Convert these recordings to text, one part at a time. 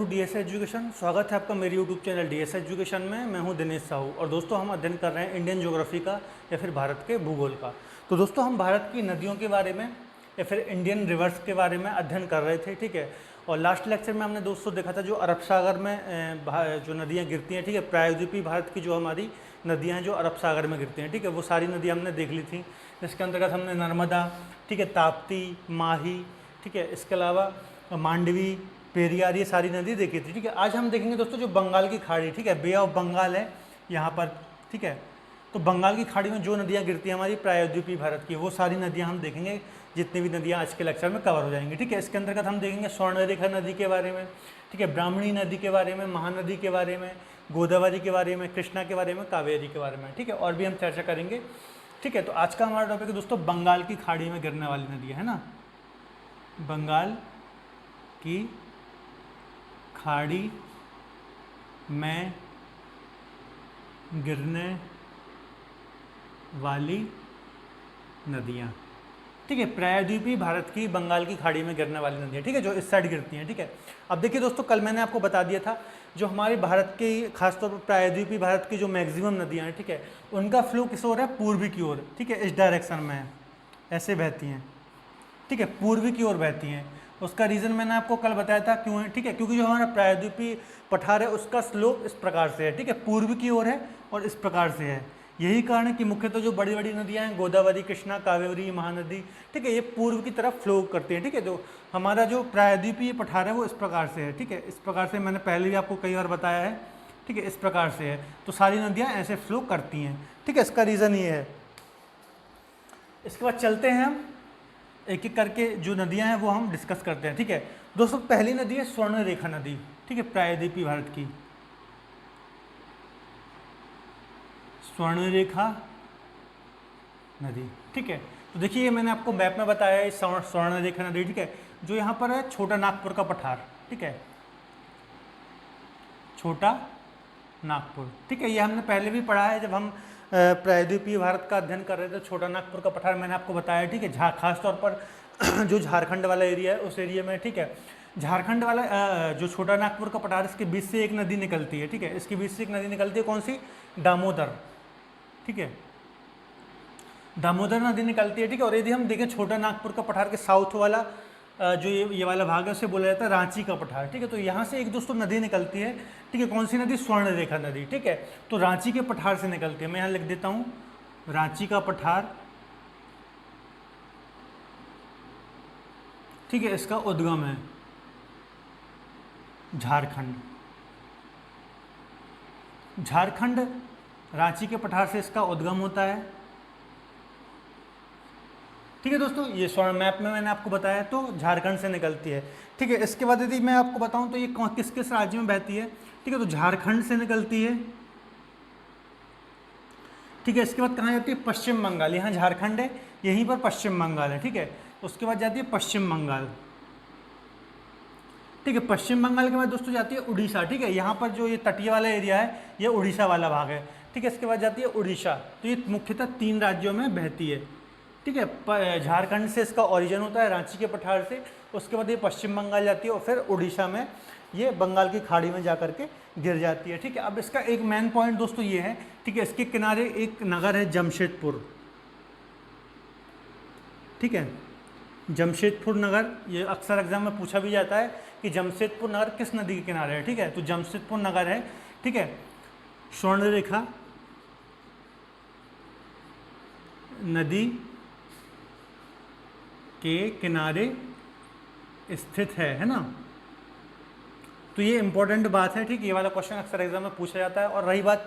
DS education. स्वागत है आपका मेरे यूट्यूब चैनल डीएस एजुकेशन में। मैं हूं दिनेश साहू और दोस्तों हम अध्ययन कर रहे हैं इंडियन ज्योग्राफी का या फिर भारत के भूगोल का। तो दोस्तों हम भारत की नदियों के बारे में या फिर इंडियन रिवर्स के बारे में अध्ययन कर रहे थे, ठीक है। और लास्ट लेक्चर में हमने दोस्तों देखा था जो अरब सागर में जो नदियाँ गिरती हैं, ठीक है, प्रायद्वीपीय भारत की जो हमारी नदियाँ हैं जो अरब सागर में गिरती हैं, ठीक है, वो सारी नदियाँ हमने देख ली थी। इसके अंतर्गत हमने नर्मदा, ठीक है, ताप्ती, माही, ठीक है, इसके अलावा मांडवी, पेरियार, ये सारी नदी देखी थी, ठीक है। आज हम देखेंगे दोस्तों जो बंगाल की खाड़ी, ठीक है, बे ऑफ बंगाल है यहाँ पर, ठीक है। तो बंगाल की खाड़ी में जो नदियाँ गिरती हैं हमारी प्रायद्वीपीय भारत की, वो सारी नदियाँ हम देखेंगे, जितनी भी नदियाँ आज के लेक्चर में कवर हो जाएंगी, ठीक है। इसके अंतर्गत हम देखेंगे स्वर्णरेखा नदी के बारे में, ठीक है, ब्राह्मणी नदी के बारे में, महानदी के बारे में, गोदावरी के बारे में, कृष्णा के बारे में, कावेरी के बारे में, ठीक है, और भी हम चर्चा करेंगे, ठीक है। तो आज का हमारा टॉपिक है दोस्तों बंगाल की खाड़ी में गिरने वाली नदियाँ, है ना, बंगाल की खाड़ी में गिरने वाली नदियाँ, ठीक है, प्रायद्वीपीय भारत की बंगाल की खाड़ी में गिरने वाली नदियाँ, ठीक है, जो इस साइड गिरती हैं, ठीक है। अब देखिए दोस्तों, कल मैंने आपको बता दिया था जो हमारे भारत के खासतौर पर प्रायद्वीपीय भारत की जो मैक्सिमम नदियाँ हैं, ठीक है, उनका फ्लो किस ओर है, पूर्वी की ओर, ठीक है, इस डायरेक्शन में है, ऐसे बहती हैं, ठीक है, पूर्वी की ओर बहती हैं। उसका रीज़न मैंने आपको कल बताया था क्यों है, ठीक है, क्योंकि जो हमारा प्रायद्वीपीय पठार है उसका स्लोप इस प्रकार से है, ठीक है, पूर्व की ओर है और इस प्रकार से है। यही कारण है कि मुख्यतः जो बड़ी बड़ी नदियाँ हैं, गोदावरी, कृष्णा, कावेरी, महानदी, ठीक है, ये पूर्व की तरफ फ्लो करती हैं, ठीक है। जो हमारा जो प्रायद्वीपीय पठार है वो इस प्रकार से है, ठीक है, इस प्रकार से मैंने पहले भी आपको कई बार बताया है, ठीक है, इस प्रकार से है। तो सारी नदियाँ ऐसे फ्लो करती हैं, ठीक है, इसका रीज़न ये है। इसके बाद चलते हैं हम एक एक करके जो नदियां हैं वो हम डिस्कस करते हैं, ठीक है। दोस्तों पहली नदी है स्वर्णरेखा नदी, ठीक है, प्रायद्वीपीय भारत की स्वर्णरेखा नदी, ठीक है। तो देखिए मैंने आपको मैप में बताया है स्वर्णरेखा नदी, ठीक है, जो यहाँ पर है छोटा नागपुर का पठार, ठीक है, छोटा नागपुर, ठीक है, ये हमने पहले भी पढ़ा है जब हम प्रायद्वीपीय भारत का अध्ययन कर रहे थे। छोटा नागपुर का पठार मैंने आपको बताया, ठीक है, खास तौर पर जो झारखंड वाला एरिया है उस एरिया में, ठीक है, झारखंड वाला जो छोटा नागपुर का पठार, इसके बीच से एक नदी निकलती है, ठीक है, इसके बीच से एक नदी निकलती है, कौन सी, दामोदर, ठीक है, दामोदर नदी निकलती है, ठीक है। और यदि हम देखें छोटा नागपुर का पठार के साउथ वाला जो ये वाला भाग है उसे बोला जाता है रांची का पठार, ठीक है। तो यहाँ से एक दोस्तों नदी निकलती है, ठीक है, कौन सी नदी, स्वर्णरेखा नदी, ठीक है। तो रांची के पठार से निकलती है, मैं यहाँ लिख देता हूँ रांची का पठार, ठीक है, इसका उद्गम है झारखंड, झारखंड रांची के पठार से इसका उद्गम होता है, ठीक है दोस्तों। ये स्वर्ण मैप में मैंने आपको बताया, तो झारखंड से निकलती है, ठीक है। इसके बाद यदि मैं आपको बताऊं तो ये किस किस राज्य में बहती है, ठीक है, तो झारखंड से निकलती है, ठीक है। इसके बाद कहाँ जाती है, पश्चिम बंगाल, यहाँ झारखंड है, यहीं पर पश्चिम बंगाल है, ठीक है। उसके बाद जाती है पश्चिम बंगाल, ठीक है, पश्चिम बंगाल के बाद दोस्तों जाती है उड़ीसा, ठीक है, यहाँ पर जो ये तटीय वाला एरिया है ये उड़ीसा वाला भाग है, ठीक है। इसके बाद जाती है उड़ीसा। तो ये मुख्यतः 3 राज्यों में बहती है, ठीक है। झारखंड से इसका ओरिजिन होता है रांची के पठार से, उसके बाद ये पश्चिम बंगाल जाती है और फिर उड़ीसा में ये बंगाल की खाड़ी में जाकर के गिर जाती है, ठीक है। अब इसका एक मेन पॉइंट दोस्तों ये है, ठीक है, इसके किनारे एक नगर है जमशेदपुर, ठीक है, जमशेदपुर नगर, ये अक्सर एग्जाम में पूछा भी जाता है कि जमशेदपुर नगर किस नदी के किनारे है, ठीक है। तो जमशेदपुर नगर है, ठीक है, स्वर्णरेखा नदी के किनारे स्थित है ना। तो ये इंपॉर्टेंट बात है, ठीक, ये वाला क्वेश्चन अक्सर एग्जाम में पूछा जाता है। और रही बात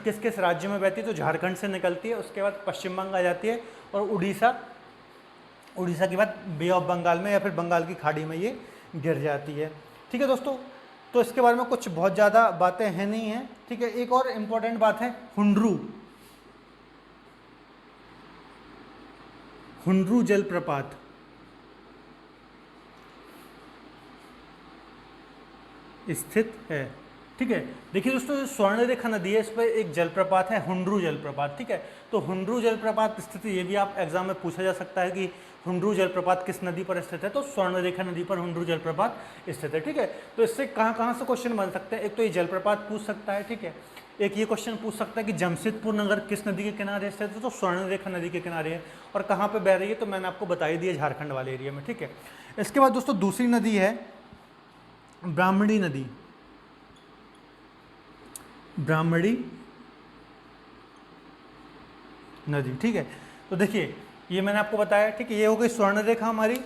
किस किस राज्य में बहती है, तो झारखंड से निकलती है, उसके बाद पश्चिम बंगाल जाती है और उड़ीसा के बाद बे ऑफ बंगाल में या फिर बंगाल की खाड़ी में ये गिर जाती है, ठीक है दोस्तों। तो इसके बारे में कुछ बहुत ज़्यादा बातें हैं नहीं हैं, ठीक है। एक और इम्पोर्टेंट बात है हुंड्रू जलप्रपात, स्थित है ठीक है। देखिए दोस्तों, जो स्वर्णरेखा नदी है इस पर एक जलप्रपात है, हुंड्रू जलप्रपात। ठीक है, तो हुंड्रू जलप्रपात स्थित, ये भी आप एग्जाम में पूछा जा सकता है कि हुंड्रू जलप्रपात किस नदी पर स्थित है, तो स्वर्णरेखा नदी पर हुंड्रू जलप्रपात स्थित है। ठीक है, तो इससे कहाँ कहाँ से क्वेश्चन बन सकते हैं, एक तो ये जलप्रपात पूछ सकता है, ठीक है, एक ये क्वेश्चन पूछ सकता है कि जमशेदपुर नगर किस नदी के किनारे स्थित है, तो स्वर्णरेखा नदी के किनारे है, और कहाँ पे बह रही है, तो मैंने आपको बता ही दिया, झारखंड वाले एरिया में। ठीक है, इसके बाद दोस्तों दूसरी नदी है ब्राह्मणी नदी, ब्राह्मणी नदी। ठीक है, तो देखिए ये मैंने आपको बताया, ठीक है, ये हो गई स्वर्णरेखा हमारी,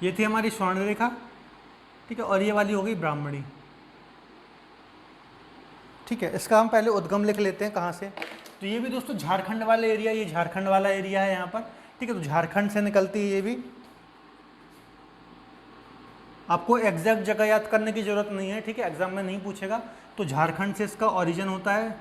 ये थी हमारी स्वर्णरेखा, ठीक है, और ये वाली हो गई ब्राह्मणी। ठीक है, इसका हम पहले उद्गम लिख लेते हैं कहाँ से, तो ये भी दोस्तों झारखंड वाला एरिया, ये झारखंड वाला एरिया है यहाँ पर। ठीक है, तो झारखंड से निकलती है ये भी। आपको एग्जैक्ट जगह याद करने की जरूरत नहीं है, ठीक है, एग्जाम में नहीं पूछेगा, तो झारखंड से इसका ओरिजिन होता है।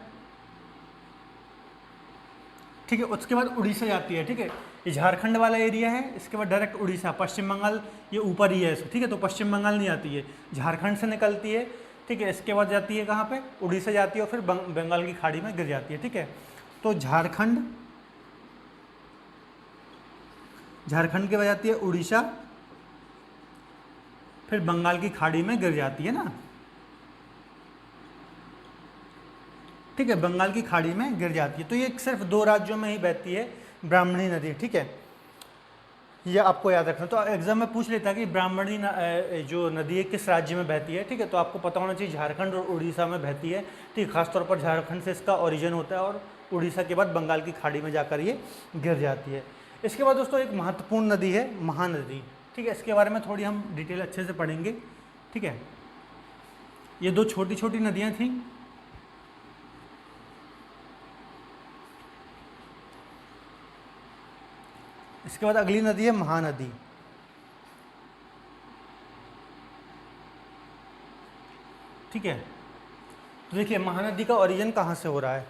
ठीक है, उसके बाद उड़ीसा जाती है। ठीक है, ये झारखंड वाला एरिया है, इसके बाद डायरेक्ट उड़ीसा, पश्चिम बंगाल ये ऊपर ही है। ठीक है, तो पश्चिम बंगाल नहीं आती है, झारखंड से निकलती है। ठीक है, इसके बाद जाती है कहाँ पे, उड़ीसा जाती है, और फिर बंगाल की खाड़ी में गिर जाती है। ठीक है, तो झारखंड, झारखंड के बाद जाती है उड़ीसा, फिर बंगाल की खाड़ी में गिर जाती है ना। ठीक है, बंगाल की खाड़ी में गिर जाती है। तो ये सिर्फ 2 राज्यों में ही बहती है ब्राह्मणी नदी। ठीक है, ये आपको याद रखना। तो एग्जाम में पूछ लेता है कि ब्राह्मणी जो नदी है किस राज्य में बहती है। ठीक है, तो आपको पता होना चाहिए झारखंड और उड़ीसा में बहती है। ठीक है, खासतौर पर झारखंड से इसका ओरिजिन होता है, और उड़ीसा के बाद बंगाल की खाड़ी में जाकर ये गिर जाती है। इसके बाद दोस्तों एक महत्वपूर्ण नदी है महानदी। ठीक है, इसके बारे में थोड़ी हम डिटेल अच्छे से पढ़ेंगे। ठीक है, ये 2 छोटी छोटी नदियाँ थीं, इसके बाद अगली नदी है महानदी। ठीक है, तो देखिए महानदी का ओरिजिन कहाँ से हो रहा है,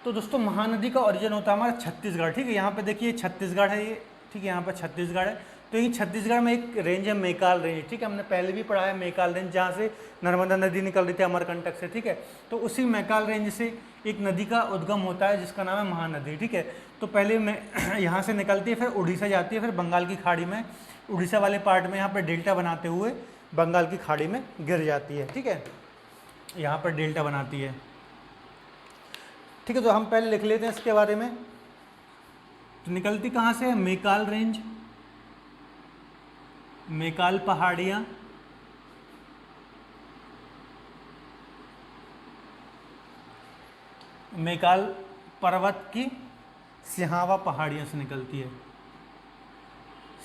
तो दोस्तों महानदी का ओरिजिन होता है हमारा छत्तीसगढ़। ठीक है, यहाँ पे देखिए छत्तीसगढ़ है ये। ठीक है, यहाँ पर छत्तीसगढ़ है, तो ये छत्तीसगढ़ में एक रेंज है मेकाल रेंज। ठीक है, हमने पहले भी पढ़ा है मेकाल रेंज, जहाँ से नर्मदा नदी निकल रही थी अमरकंटक से। ठीक है, तो उसी मेकाल रेंज से एक नदी का उद्गम होता है जिसका नाम है महानदी। ठीक है, तो पहले में यहाँ से निकलती है, फिर उड़ीसा जाती है, फिर बंगाल की खाड़ी में, उड़ीसा वाले पार्ट में यहाँ पर डेल्टा बनाते हुए बंगाल की खाड़ी में गिर जाती है। ठीक है, यहाँ पर डेल्टा बनाती है। ठीक है, तो हम पहले लिख लेते हैं इसके बारे में। तो निकलती कहाँ से है, मेकाल रेंज, मेकाल पहाड़ियाँ, मेकाल पर्वत की सिहावा पहाड़ियों से निकलती है,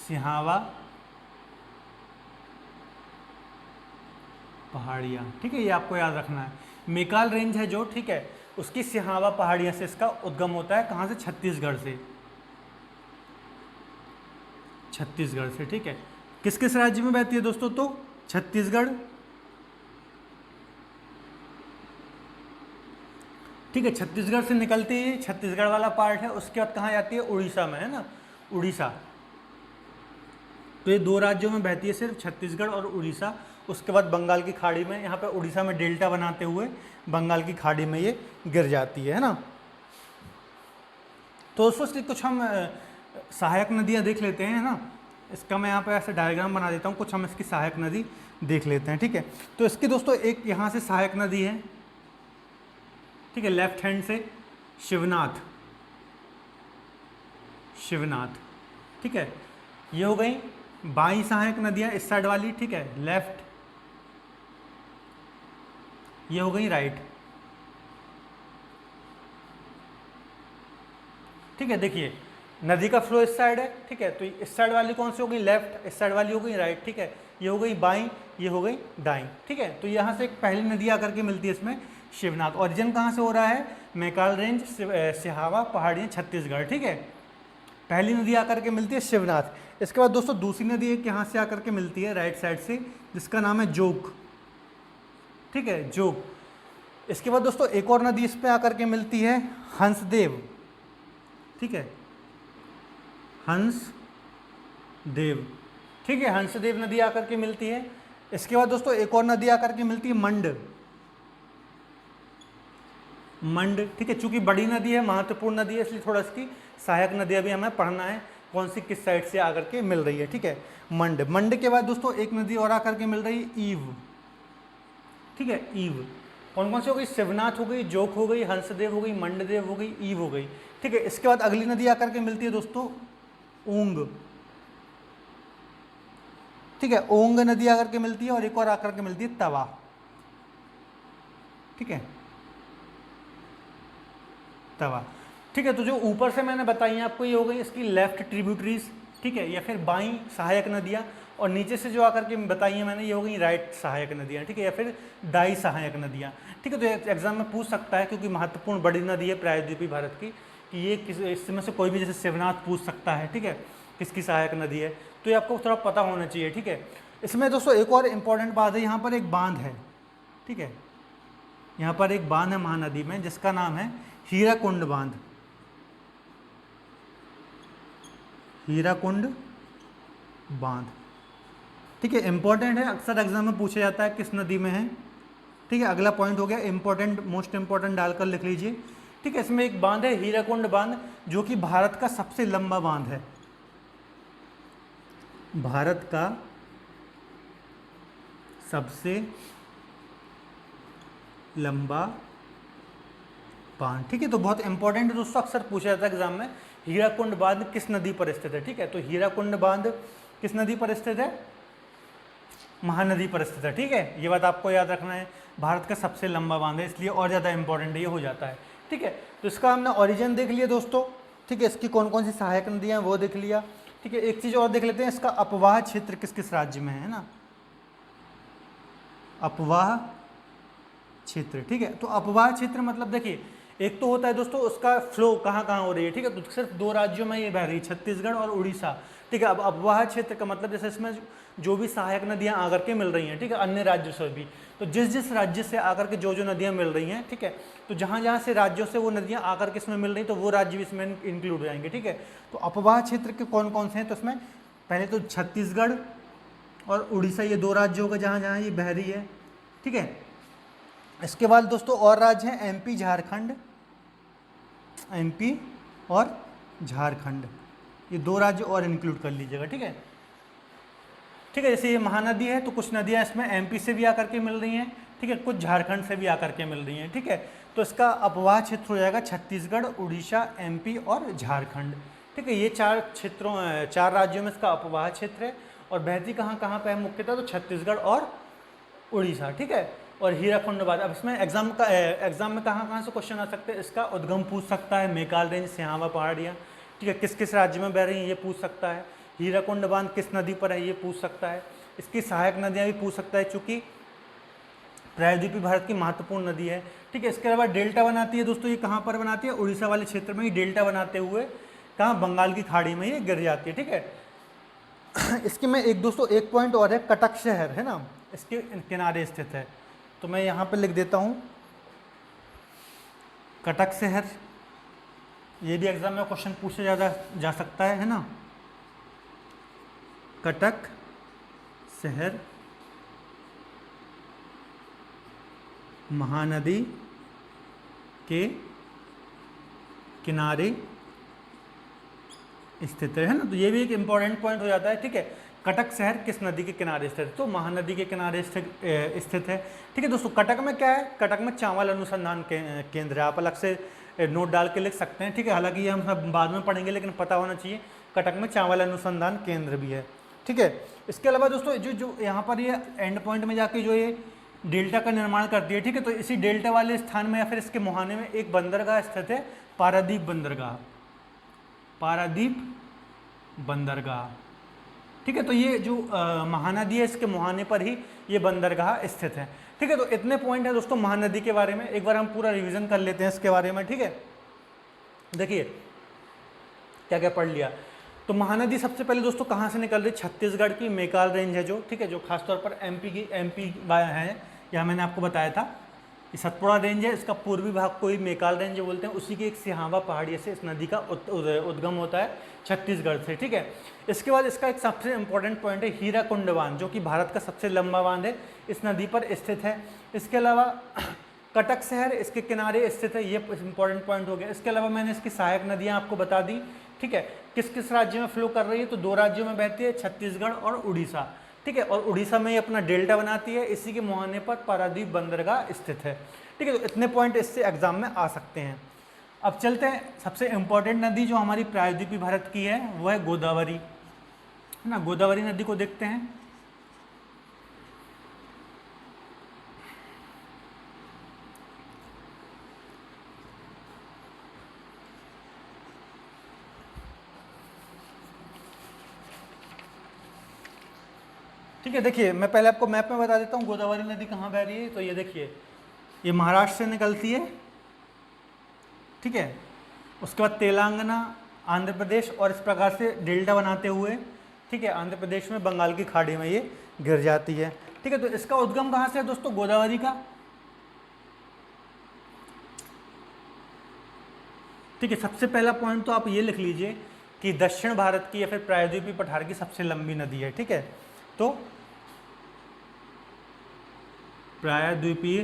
सिहावा पहाड़ियाँ। ठीक है, ये आपको याद रखना है। मेकाल रेंज है जो, ठीक है, उसकी सिहावा पहाड़ियाँ से इसका उद्गम होता है। कहाँ से, छत्तीसगढ़ से, छत्तीसगढ़ से। ठीक है, किस किस राज्य में बहती है दोस्तों, तो छत्तीसगढ़। ठीक है, छत्तीसगढ़ से निकलती है, छत्तीसगढ़ वाला पार्ट है, उसके बाद कहाँ जाती है, उड़ीसा में, है ना, उड़ीसा। तो ये 2 राज्यों में बहती है सिर्फ, छत्तीसगढ़ और उड़ीसा। उसके बाद बंगाल की खाड़ी में, यहाँ पे उड़ीसा में डेल्टा बनाते हुए बंगाल की खाड़ी में ये गिर जाती है ना। तो दोस्तों कुछ हम सहायक नदियाँ देख लेते हैं ना। इसका मैं यहाँ पे ऐसे डायग्राम बना देता हूँ, कुछ हम इसकी सहायक नदी देख लेते हैं। ठीक है, तो इसकी दोस्तों एक यहाँ से सहायक नदी है। ठीक है, लेफ्ट हैंड से शिवनाथ, शिवनाथ। ठीक है, ये हो गई बाई सहायक नदियाँ इस साइड वाली। ठीक है, लेफ्ट, ये हो गई राइट। ठीक है, देखिए नदी का फ्लो इस साइड है। ठीक है, तो इस साइड वाली कौन सी हो गई, लेफ्ट, इस साइड वाली हो गई राइट। ठीक है, ये हो गई बाई, ये हो गई दाई। ठीक है, तो यहाँ से एक पहली नदी आकर के मिलती है इसमें, शिवनाथ। ओरिजिन कहाँ से हो रहा है, मेकाल रेंज, सिहावा पहाड़ियाँ, छत्तीसगढ़। ठीक है, पहली नदी आकर के मिलती है शिवनाथ। इसके बाद दोस्तों दूसरी नदी एक यहाँ से आकर के मिलती है राइट साइड से, जिसका नाम है जोग। ठीक है, जोग। इसके बाद दोस्तों एक और नदी इस पे आकर के मिलती है, हंसदेव। ठीक है, हंसदेव। ठीक है, हंसदेव नदी आकर के मिलती है। इसके बाद दोस्तों एक और नदी आकर के मिलती है मंड, ठीक है, चूंकि बड़ी नदी है, महत्वपूर्ण नदी है, इसलिए थोड़ा इसकी सहायक नदियां भी हमें पढ़ना है, कौन सी किस साइड से आकर के मिल रही है। ठीक है, मंड के बाद दोस्तों एक नदी और आकर के मिल रही है ईव। ठीक है, ईव कौन कौन सी हो गई? शिवनाथ हो गई, जोक हो गई, हंसदेव हो गई, मंडदेव हो गई, ईव हो गई। ठीक है, इसके बाद अगली नदी आकर के मिलती है दोस्तों ओंग। ठीक है, ओंग नदी आकर के मिलती है, और एक और आकर के मिलती है तवा। ठीक है, तवा। ठीक है, तो जो ऊपर से मैंने बताई है आपको, ये हो गई इसकी लेफ्ट ट्रिब्यूटरीज, ठीक है, या फिर बाईं सहायक नदियाँ, और नीचे से जो आकर के बताई है मैंने, ये हो गई राइट सहायक नदियाँ। ठीक है, या फिर दाई सहायक नदियाँ। ठीक है, तो एग्जाम में पूछ सकता है, क्योंकि महत्वपूर्ण बड़ी नदी है प्रायद्वीपीय भारत की, कि ये किस, इसमें से कोई भी, जैसे शिवनाथ पूछ सकता है, ठीक है, किसकी सहायक नदी है, तो ये आपको थोड़ा पता होना चाहिए। ठीक है, इसमें दोस्तों एक और इम्पॉर्टेंट बात है, यहाँ पर एक बांध है। ठीक है, यहाँ पर एक बांध है महानदी में, जिसका नाम है हीराकुंड बांध। हीराकुंड बांध, ठीक है, इंपॉर्टेंट है, अक्सर एग्जाम में पूछा जाता है किस नदी में है। ठीक है, अगला पॉइंट हो गया इंपॉर्टेंट, मोस्ट इंपॉर्टेंट डालकर लिख लीजिए। ठीक है, इसमें एक बांध है हीराकुंड बांध, जो कि भारत का सबसे लंबा बांध है। भारत का सबसे लंबा बांध। ठीक है, तो बहुत इंपॉर्टेंट है दोस्तों, अक्सर पूछा जाता है एग्जाम में, हीराकुंड बांध किस नदी पर स्थित है। ठीक है, तो हीराकुंड बांध किस नदी पर स्थित है? महानदी पर स्थित है। ठीक है, ये बात आपको याद रखना है, भारत का सबसे लंबा बांध है, इसलिए और ज़्यादा इंपॉर्टेंट ये हो जाता है। ठीक है, तो इसका हमने ओरिजिन देख लिया दोस्तों। ठीक है, इसकी कौन कौन सी सहायक नदियाँ वो देख लिया। ठीक है, एक चीज़ और देख लेते हैं, इसका अपवाह क्षेत्र किस किस राज्य में है ना, अपवाह क्षेत्र। ठीक है, तो अपवाह क्षेत्र मतलब देखिए, एक तो होता है दोस्तों उसका फ्लो कहाँ कहाँ हो रही है। ठीक है, तो सिर्फ दो राज्यों में ये बह रही है, छत्तीसगढ़ और उड़ीसा। ठीक है, अब अपवाह क्षेत्र का मतलब जैसे इसमें जो भी सहायक नदियाँ आकर के मिल रही हैं, ठीक है, अन्य राज्यों से भी, तो जिस जिस राज्य से आकर के जो जो नदियाँ मिल रही हैं, ठीक है, तो जहाँ जहाँ से राज्यों से वो नदियाँ आकर के इसमें मिल रही, तो वो राज्य भी इसमें इंक्लूड हो जाएंगे। ठीक है, तो अपवाह क्षेत्र के कौन कौन से हैं, तो इसमें पहले तो छत्तीसगढ़ और उड़ीसा, ये दो राज्य होगा जहाँ जहाँ ये बह रही है। ठीक है, इसके बाद दोस्तों और राज्य हैं एमपी झारखंड, एमपी और झारखंड, ये दो राज्य और इंक्लूड कर लीजिएगा। ठीक है, ठीक है, जैसे ये महानदी है, तो कुछ नदियाँ इसमें एमपी से भी आकर के मिल रही हैं। ठीक है, कुछ झारखंड से भी आकर के मिल रही हैं। ठीक है, तो इसका अपवाह क्षेत्र हो जाएगा छत्तीसगढ़, उड़ीसा, एमपी और झारखंड। ठीक है, ये चार राज्यों में इसका अपवाह क्षेत्र है, और बहती कहाँ कहाँ पे है मुख्यतः, तो छत्तीसगढ़ और उड़ीसा। ठीक है, और हीराकुंड बांध। अब इसमें एग्जाम में कहाँ कहाँ से क्वेश्चन आ सकते हैं, इसका उद्गम पूछ सकता है, मेकाल रेंज, सिहावा पहाड़ियाँ। ठीक है, किस किस राज्य में बह रही हैं ये पूछ सकता है, हीराकुंड बांध किस नदी पर है ये पूछ सकता है, इसकी सहायक नदियाँ भी पूछ सकता है, चूँकि प्रायद्वीपीय भारत की महत्वपूर्ण नदी है। ठीक है, इसके अलावा डेल्टा बनाती है दोस्तों, ये कहाँ पर बनाती है, उड़ीसा वाले क्षेत्र में ही डेल्टा बनाते हुए, कहाँ, बंगाल की खाड़ी में ये गिर जाती है। ठीक है, इसके में एक दोस्तों एक पॉइंट और है, कटक शहर है ना, इसके किनारे स्थित है, तो मैं यहाँ पर लिख देता हूँ कटक शहर, ये भी एग्जाम में क्वेश्चन पूछा जा सकता है ना, कटक शहर महानदी के किनारे स्थित है ना, तो ये भी एक इम्पॉर्टेंट पॉइंट हो जाता है। ठीक है, कटक शहर किस नदी के किनारे स्थित है, तो महानदी के किनारे स्थित है। ठीक है दोस्तों, कटक में क्या है, कटक में चावल अनुसंधान केंद्र है, आप अलग से नोट डाल के लिख सकते हैं। ठीक है, हालांकि ये हम सब बाद में पढ़ेंगे, लेकिन पता होना चाहिए कटक में चावल अनुसंधान केंद्र भी है। ठीक है, इसके अलावा दोस्तों जो यहाँ पर ये एंड पॉइंट में जाके जो ये डेल्टा का निर्माण करती है। ठीक है, तो इसी डेल्टा वाले स्थान में या फिर इसके मुहाने में एक बंदरगाह स्थित है, पारादीप बंदरगाह, पारादीप बंदरगाह। ठीक है, तो ये जो महानदी है, इसके मुहाने पर ही ये बंदरगाह स्थित है। ठीक है, तो इतने पॉइंट है दोस्तों महानदी के बारे में, एक बार हम पूरा रिवीजन कर लेते हैं इसके बारे में। ठीक है, देखिए क्या क्या पढ़ लिया। तो महानदी सबसे पहले दोस्तों कहाँ से निकल रही, छत्तीसगढ़ की मेकाल रेंज है जो, ठीक है, जो खासतौर पर एमपी है, यहाँ मैंने आपको बताया था। ये सतपुड़ा रेंज है, इसका पूर्वी भाग को ही मेकाल रेंज बोलते हैं, उसी की एक सिहावा पहाड़ी से इस नदी का उद्गम होता है छत्तीसगढ़ से, ठीक है। इसके बाद इसका एक सबसे इंपॉर्टेंट पॉइंट है हीराकुंड बांध, जो कि भारत का सबसे लंबा बांध है, इस नदी पर स्थित है। इसके अलावा कटक शहर इसके किनारे स्थित है, ये इंपॉर्टेंट पॉइंट हो गया। इसके अलावा मैंने इसकी सहायक नदियाँ आपको बता दी, ठीक है। किस किस राज्य में फ्लो कर रही है, तो 2 राज्यों में बहती है, छत्तीसगढ़ और उड़ीसा, ठीक है। और उड़ीसा में ये अपना डेल्टा बनाती है, इसी के मुहाने पर पारादीप बंदरगाह स्थित है, ठीक है। तो इतने पॉइंट इससे एग्जाम में आ सकते हैं। अब चलते हैं, सबसे इंपॉर्टेंट नदी जो हमारी प्रायद्वीपीय भारत की है वो है गोदावरी, है ना। गोदावरी नदी को देखते हैं। ठीक है, देखिए मैं पहले आपको मैप में बता देता हूँ गोदावरी नदी कहाँ बह रही है। तो ये देखिए, ये महाराष्ट्र से निकलती है, ठीक है। उसके बाद तेलंगाना, आंध्र प्रदेश, और इस प्रकार से डेल्टा बनाते हुए, ठीक है, आंध्र प्रदेश में बंगाल की खाड़ी में ये गिर जाती है, ठीक है। तो इसका उद्गम कहाँ से है दोस्तों, गोदावरी का, ठीक है। सबसे पहला पॉइंट तो आप ये लिख लीजिए कि दक्षिण भारत की या फिर प्रायद्वीपीय पठार की सबसे लंबी नदी है, ठीक है। तो प्रायद्वीपीय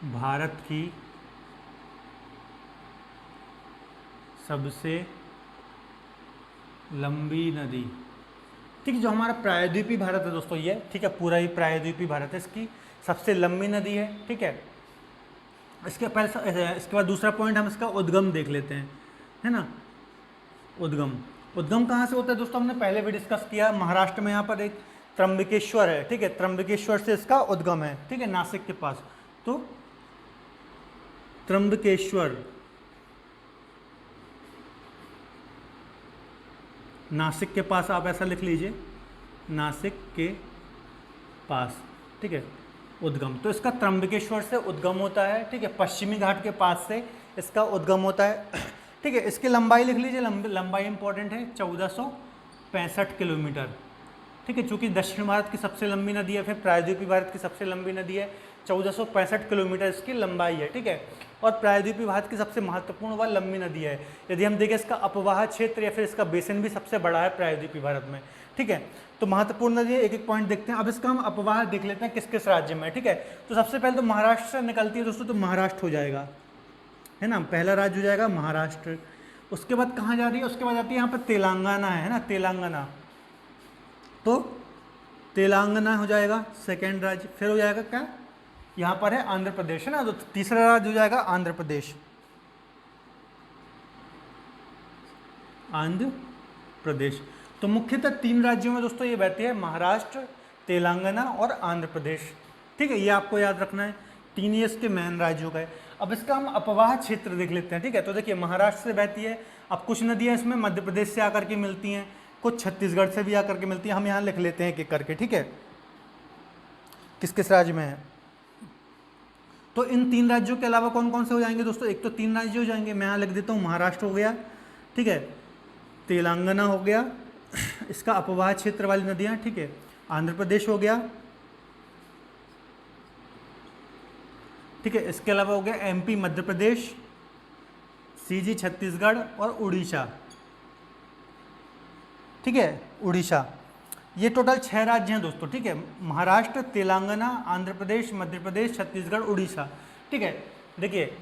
भारत की सबसे लंबी नदी, ठीक है। जो हमारा प्रायद्वीपीय भारत है दोस्तों ये, ठीक है, पूरा ही प्रायद्वीपीय भारत है, इसकी सबसे लंबी नदी है, ठीक है। इसके बाद दूसरा पॉइंट हम इसका उद्गम देख लेते हैं, है ना। उद्गम कहाँ से होता है दोस्तों, हमने पहले भी डिस्कस किया, महाराष्ट्र में यहाँ पर एक त्र्यंबकेश्वर है, ठीक है, त्र्यंबकेश्वर से इसका उद्गम है, ठीक है, नासिक के पास। तो त्र्यंबकेश्वर नासिक के पास, आप ऐसा लिख लीजिए, नासिक के पास, ठीक है, उद्गम। तो इसका त्र्यंबकेश्वर से उद्गम होता है, ठीक है, पश्चिमी घाट के पास से इसका उद्गम होता है, ठीक है। इसकी लंबाई लिख लीजिए, लंबाई इंपॉर्टेंट है, 1465 किलोमीटर, ठीक है। चूँकि दक्षिण भारत की सबसे लंबी नदी है, फिर प्रायद्वीपीय भारत की सबसे लंबी नदी है, 1465 किलोमीटर इसकी लंबाई है, ठीक है। और प्रायद्वीपीय भारत की सबसे महत्वपूर्ण व लंबी नदी है। यदि हम देखें इसका अपवाह क्षेत्र या फिर इसका बेसिन भी सबसे बड़ा है प्रायद्वीपीय भारत में, ठीक है। तो महत्वपूर्ण नदी है, एक एक पॉइंट देखते हैं। अब इसका हम अपवाह देख लेते हैं किस किस राज्य में, ठीक है। तो सबसे पहले तो महाराष्ट्र से निकलती है दोस्तों, तो महाराष्ट्र हो जाएगा, है ना, पहला राज्य हो जाएगा महाराष्ट्र। उसके बाद कहाँ जा रही है, उसके बाद आती है यहाँ पर तेलंगाना, है ना, तेलंगाना, तो तेलंगाना हो जाएगा सेकेंड राज्य। फिर हो जाएगा क्या, यहाँ पर है आंध्र प्रदेश, है ना, तो तीसरा राज्य हो जाएगा आंध्र प्रदेश, आंध्र प्रदेश। तो मुख्यतः 3 राज्यों में दोस्तों ये बहती है, महाराष्ट्र, तेलंगाना और आंध्र प्रदेश, ठीक है। ये आपको याद रखना है, 3 ये इसके मेन राज्यों का है। अब इसका हम अपवाह क्षेत्र देख लेते हैं, ठीक है। तो देखिए महाराष्ट्र से बहती है, अब कुछ नदियाँ इसमें मध्य प्रदेश से आकर के मिलती हैं, कुछ छत्तीसगढ़ से भी आकर के मिलती हैं। हम यहाँ लिख लेते हैं एक एक करके, ठीक है, किस किस राज्य में है। तो इन 3 राज्यों के अलावा कौन कौन से हो जाएंगे दोस्तों, एक तो 3 राज्य हो जाएंगे, मैं यहाँ लिख देता हूँ, महाराष्ट्र हो गया, ठीक है, तेलंगाना हो गया, इसका अपवाह क्षेत्र वाली नदियाँ, ठीक है, आंध्र प्रदेश हो गया, ठीक है। इसके अलावा हो गया एमपी मध्य प्रदेश, सीजी छत्तीसगढ़ और उड़ीसा, ठीक है, उड़ीसा। ये टोटल 6 राज्य हैं दोस्तों, ठीक है, महाराष्ट्र, तेलंगाना, आंध्र प्रदेश, मध्य प्रदेश, छत्तीसगढ़, उड़ीसा, ठीक है। देखिए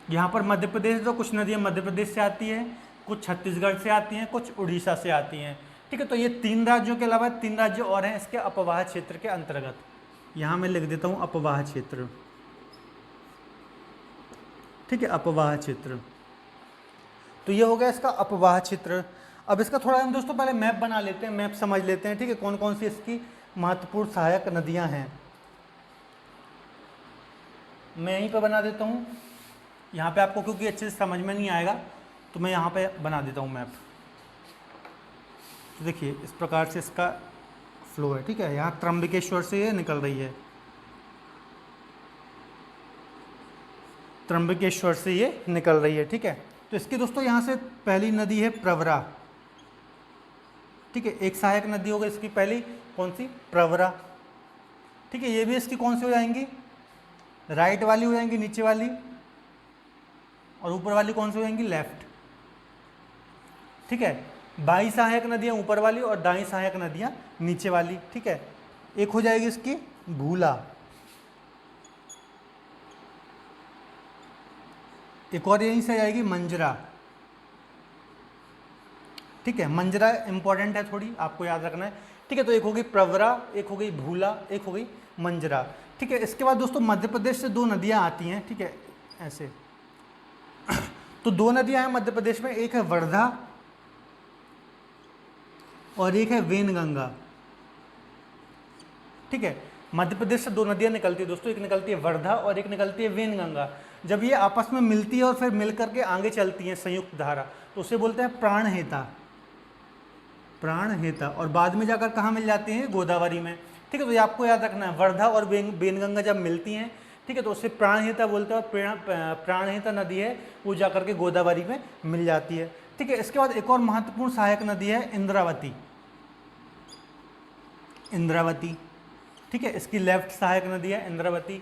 यहाँ पर मध्य प्रदेश, तो कुछ नदियाँ मध्य प्रदेश से आती हैं, कुछ छत्तीसगढ़ से आती हैं, कुछ उड़ीसा से आती हैं, ठीक है। तो ये 3 राज्यों के अलावा 3 राज्य और हैं इसके अपवाह क्षेत्र के अंतर्गत। यहाँ मैं लिख देता हूँ अपवाह क्षेत्र, ठीक है, अपवाह क्षेत्र। तो ये हो गया इसका अपवाह क्षेत्र। अब इसका थोड़ा हम दोस्तों पहले मैप बना लेते हैं, मैप समझ लेते हैं, ठीक है, कौन कौन सी इसकी महत्वपूर्ण सहायक नदियां हैं। मैं यहीं पे बना देता हूँ, यहाँ पे आपको क्योंकि अच्छे से समझ में नहीं आएगा तो मैं यहाँ पे बना देता हूँ मैप। तो देखिए इस प्रकार से इसका फ्लो है, ठीक है, यहाँ त्र्यंबकेश्वर से ये निकल रही है, त्र्यंबकेश्वर से ये निकल रही है, ठीक है। तो इसके दोस्तों यहाँ से पहली नदी है प्रवरा, ठीक है। एक सहायक नदी हो गई इसकी पहली, कौन सी, प्रवरा, ठीक है। ये भी इसकी कौन सी हो जाएंगी, राइट वाली हो जाएंगी, नीचे वाली, और ऊपर वाली कौन सी हो जाएंगी, लेफ्ट, ठीक है। बाई सहायक नदियाँ ऊपर वाली और दाई सहायक नदियाँ नीचे वाली, ठीक है। एक हो जाएगी इसकी भूला, एक और यहीं से आएगी मंजरा, ठीक है। मंजरा इंपॉर्टेंट है थोड़ी, आपको याद रखना है, ठीक है। तो एक होगी प्रवरा, एक हो गई भूला, एक हो गई मंजरा, ठीक है। इसके बाद दोस्तों मध्य प्रदेश से दो नदियां आती हैं, ठीक है, ऐसे। तो दो नदियां हैं मध्य प्रदेश में, एक है वर्धा और एक है वेनगंगा, ठीक है। मध्य प्रदेश से दो नदियां निकलती है दोस्तों, एक निकलती है वर्धा और एक निकलती है वेनगंगा। जब ये आपस में मिलती है और फिर मिल करके आगे चलती हैं संयुक्त धारा, तो उसे बोलते हैं प्राणहिता, प्राणहिता। और बाद में जाकर कहाँ मिल जाती हैं, गोदावरी में, ठीक है। तो ये आपको याद रखना है, वर्धा और वेनगंगा जब मिलती हैं, ठीक है, तो उससे प्राणहिता बोलते हैं, और प्राणहिता नदी है वो जाकर के गोदावरी में मिल जाती है, ठीक है। इसके बाद एक और महत्वपूर्ण सहायक नदी है इंद्रावती, इंद्रावती, ठीक है। इसकी लेफ्ट सहायक नदी है इंद्रावती,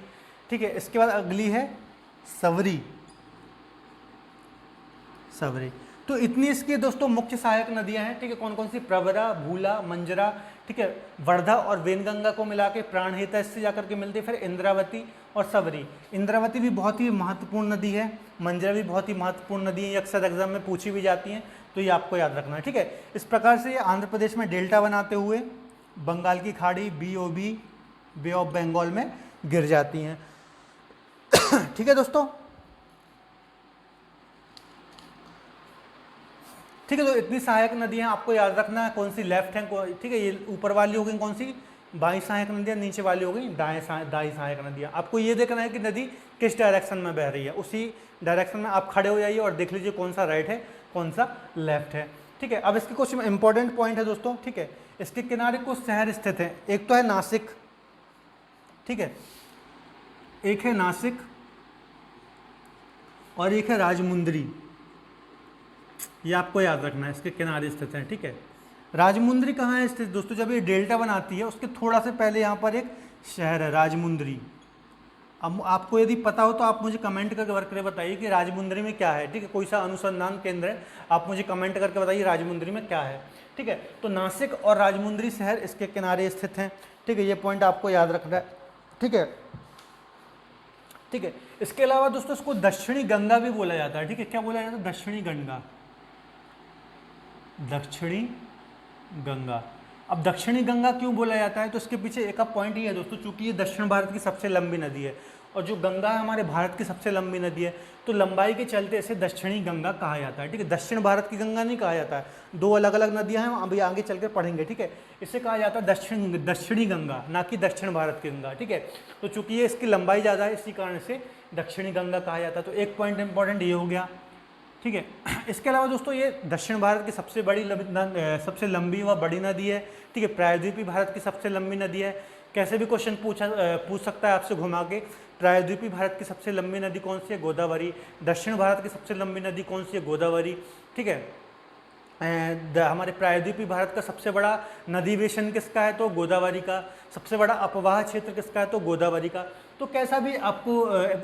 ठीक है। इसके बाद अगली है सवरी, सवरी। तो इतनी इसकी दोस्तों मुख्य सहायक नदियां हैं, ठीक है। कौन कौन सी, प्रवरा, भूला, मंजरा, ठीक है। वर्धा और वेनगंगा को मिला के प्राणहिता इससे जाकर के मिलती है, फिर इंद्रावती और सवरी। इंद्रावती भी बहुत ही महत्वपूर्ण नदी है, मंजरा भी बहुत ही महत्वपूर्ण नदी है, ये अक्सर एग्जाम में पूछी भी जाती हैं, तो ये आपको याद रखना है, ठीक है। इस प्रकार से ये आंध्र प्रदेश में डेल्टा बनाते हुए बंगाल की खाड़ी, BOB, बे ऑफ बंगाल में गिर जाती हैं, ठीक है दोस्तों, ठीक है। तो इतनी सहायक नदियां आपको याद रखना है, कौन सी लेफ्ट है, ठीक है। ये ऊपर वाली हो गई कौन सी, बाई सहायक नदियां, नीचे वाली हो गई दाई सहायक नदियां। आपको ये देखना है कि नदी किस डायरेक्शन में बह रही है, उसी डायरेक्शन में आप खड़े हो जाइए और देख लीजिए कौन सा राइट है, कौन सा लेफ्ट है, ठीक है। अब इसके कुछ इंपॉर्टेंट पॉइंट है दोस्तों, ठीक है। इसके किनारे कुछ शहर स्थित हैं, एक तो है नासिक, ठीक है, एक है नासिक और एक है राजमुंदरी, ये आपको याद रखना है, इसके किनारे स्थित है, ठीक है। राजमुंदरी कहाँ है स्थित दोस्तों, जब ये डेल्टा बनाती है उसके थोड़ा से पहले यहाँ पर एक शहर है राजमुंदरी। अब आपको यदि पता हो तो आप मुझे कमेंट करके बताइए कि राजमुंदरी में क्या है, ठीक है। कोई सा अनुसंधान केंद्र है, आप मुझे कमेंट करके बताइए राजमुंदरी में क्या है, ठीक है। तो नासिक और राजमुंदरी शहर इसके किनारे स्थित हैं, ठीक है। ये पॉइंट आपको याद रखना है, ठीक है, ठीक है। इसके अलावा दोस्तों इसको दक्षिणी गंगा भी बोला जाता है, ठीक है। क्या बोला जाता है, दक्षिणी गंगा, दक्षिणी गंगा। अब दक्षिणी गंगा क्यों बोला जाता है, तो इसके पीछे एक पॉइंट ये है दोस्तों, चूंकि ये दक्षिण भारत की सबसे लंबी नदी है और जो गंगा है हमारे भारत की सबसे लंबी नदी है, तो लंबाई के चलते इसे दक्षिणी गंगा कहा जाता है, ठीक है। दक्षिण भारत की गंगा नहीं कहा जाता है, दो अलग अलग नदियां हैं, अभी आगे चलकर पढ़ेंगे, ठीक है। इसे कहा जाता है दक्षिणी गंगा, ना कि दक्षिण भारत की गंगा, ठीक है। तो चूंकि ये इसकी लंबाई ज़्यादा है, इसी कारण से दक्षिणी गंगा कहा जाता है। तो एक पॉइंट इंपॉर्टेंट ये हो गया, ठीक है। इसके अलावा दोस्तों ये दक्षिण भारत की सबसे लंबी व बड़ी नदी है, ठीक है। प्रायद्वीपीय भारत की सबसे लंबी नदी है। कैसे भी क्वेश्चन पूछ सकता है आपसे घुमा के, प्रायद्वीपीय भारत की सबसे लंबी नदी कौन सी है, गोदावरी। दक्षिण भारत की सबसे लंबी नदी कौन सी है, गोदावरी, ठीक है। हमारे प्रायद्वीपीय भारत का सबसे बड़ा नदी बेसन किसका है, तो गोदावरी का। सबसे बड़ा अपवाह क्षेत्र किसका है, तो गोदावरी का। तो कैसा भी आपको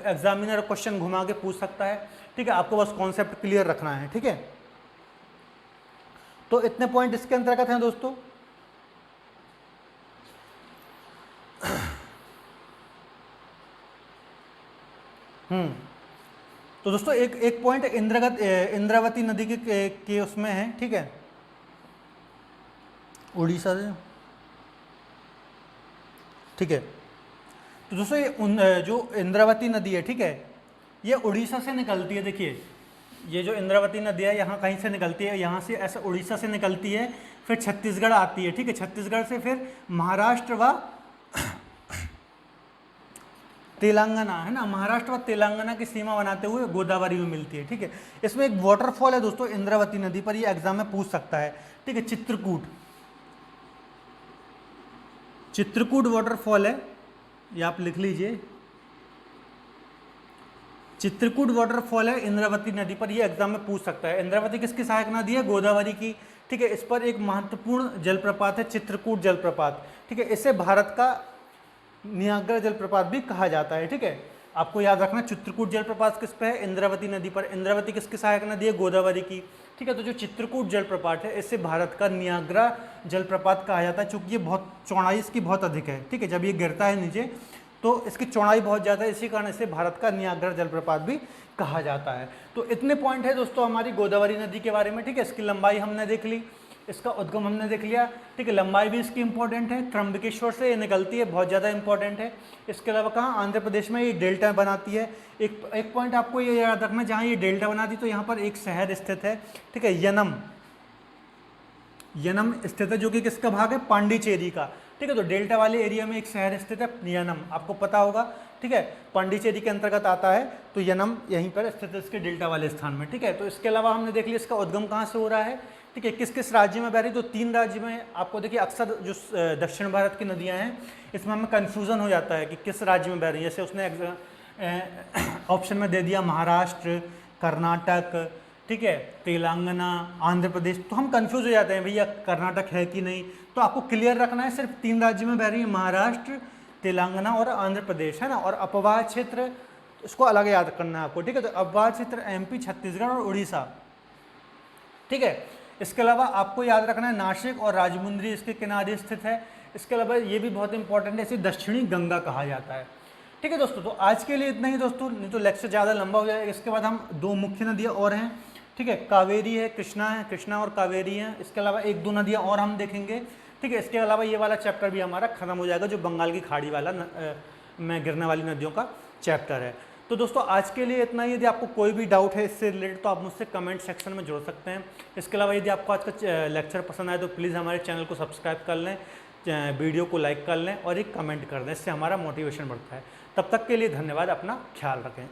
एग्जामिनर क्वेश्चन घुमा के पूछ सकता है, ठीक है। आपको बस कॉन्सेप्ट क्लियर रखना है, ठीक है। तो इतने पॉइंट इसके अंतर्गत हैं दोस्तों। तो दोस्तों एक पॉइंट इंद्रावती नदी के उसमें है, ठीक है, उड़ीसा से, ठीक है। तो दोस्तों ये जो इंद्रावती नदी है, ठीक है, ये उड़ीसा से निकलती है। देखिए ये जो इंद्रावती नदी है यहाँ कहीं से निकलती है, यहाँ से ऐसा उड़ीसा से निकलती है, फिर छत्तीसगढ़ आती है, ठीक है। छत्तीसगढ़ से फिर महाराष्ट्र व तेलंगाना, है ना, महाराष्ट्र व तेलंगाना की सीमा बनाते हुए गोदावरी में मिलती है, ठीक है। इसमें एक वाटरफॉल है दोस्तों इंद्रावती नदी पर, ये एग्जाम में पूछ सकता है, ठीक है। चित्रकूट वाटरफॉल है, ये आप लिख लीजिए, चित्रकूट वाटरफॉल है इंद्रावती नदी पर, ये एग्जाम में पूछ सकता है। इंद्रावती किसकी सहायक नदी है, गोदावरी की, ठीक है। इस पर एक महत्वपूर्ण जलप्रपात है चित्रकूट जलप्रपात, ठीक है। इसे भारत का नियाग्रा जलप्रपात भी कहा जाता है, ठीक है। आपको याद रखना चित्रकूट जलप्रपात किस पे है, इंद्रावती नदी पर। इंद्रावती किसकी सहायक नदी है, गोदावरी की, ठीक है। तो जो चित्रकूट जलप्रपात है इसे भारत का नियाग्रा जलप्रपात कहा जाता है, चूंकि ये बहुत चौड़ाई इसकी बहुत अधिक है, ठीक है। जब ये गिरता है नीचे तो इसकी चौड़ाई बहुत ज़्यादा है, इसी कारण इसे भारत का नियाग्रा जलप्रपात भी कहा जाता है। तो इतने पॉइंट है दोस्तों हमारी गोदावरी नदी के बारे में, ठीक है। इसकी लंबाई हमने देख ली, इसका उद्गम हमने देख लिया, ठीक है। लंबाई भी इसकी इंपॉर्टेंट है, त्र्यंबकेश्वर से ये निकलती है, बहुत ज़्यादा इंपॉर्टेंट है। इसके अलावा कहाँ, आंध्र प्रदेश में ये डेल्टा बनाती है। एक पॉइंट आपको ये याद रखना, जहाँ ये डेल्टा बनाती है तो यहाँ पर एक शहर स्थित है, ठीक है, यनम स्थित है, जो कि किसका भाग है, पांडिचेरी का, ठीक है। तो डेल्टा वाले एरिया में एक शहर स्थित है यनम, आपको पता होगा, ठीक है, पांडिचेरी के अंतर्गत आता है, तो यनम यहीं पर स्थित है इसके डेल्टा वाले स्थान में, ठीक है। तो इसके अलावा हमने देख लिया इसका उद्गम कहाँ से हो रहा है, ठीक है, किस किस राज्य में बह रही है। तो 3 राज्य में आपको देखिए, अक्सर जो दक्षिण भारत की नदियाँ हैं इसमें हमें कन्फ्यूज़न हो जाता है कि किस राज्य में बह रही है। जैसे उसने ऑप्शन में दे दिया महाराष्ट्र, कर्नाटक, ठीक है, तेलंगाना, आंध्र प्रदेश, तो हम कंफ्यूज हो जाते हैं भैया कर्नाटक है कि नहीं। तो आपको क्लियर रखना है सिर्फ 3 राज्य में बह रही है, महाराष्ट्र, तेलंगाना और आंध्र प्रदेश, है ना। और अपवाह क्षेत्र इसको अलग याद करना है आपको, ठीक है। तो अपवाह क्षेत्र एमपी, छत्तीसगढ़ और उड़ीसा, ठीक है। इसके अलावा आपको याद रखना है नासिक और राजमुंद्री इसके किनारे स्थित है। इसके अलावा ये भी बहुत इंपॉर्टेंट है, इसे दक्षिणी गंगा कहा जाता है, ठीक है दोस्तों। तो आज के लिए इतना ही दोस्तों, नहीं तो लेक्चर ज़्यादा लंबा हो जाएगा। इसके बाद हम 2 मुख्य नदियाँ और हैं, ठीक है, कावेरी है, कृष्णा और कावेरी हैं। इसके अलावा 1-2 नदियाँ और हम देखेंगे, ठीक है। इसके अलावा ये वाला चैप्टर भी हमारा खत्म हो जाएगा, जो बंगाल की खाड़ी वाला में गिरने वाली नदियों का चैप्टर है। तो दोस्तों आज के लिए इतना ही। यदि आपको कोई भी डाउट है इससे रिलेटेड तो आप मुझसे कमेंट सेक्शन में जोड़ सकते हैं। इसके अलावा यदि आपको आज का लेक्चर पसंद आए तो प्लीज़ हमारे चैनल को सब्सक्राइब कर लें, वीडियो को लाइक कर लें और एक कमेंट कर दें, इससे हमारा मोटिवेशन बढ़ता है। तब तक के लिए धन्यवाद, अपना ख्याल रखें।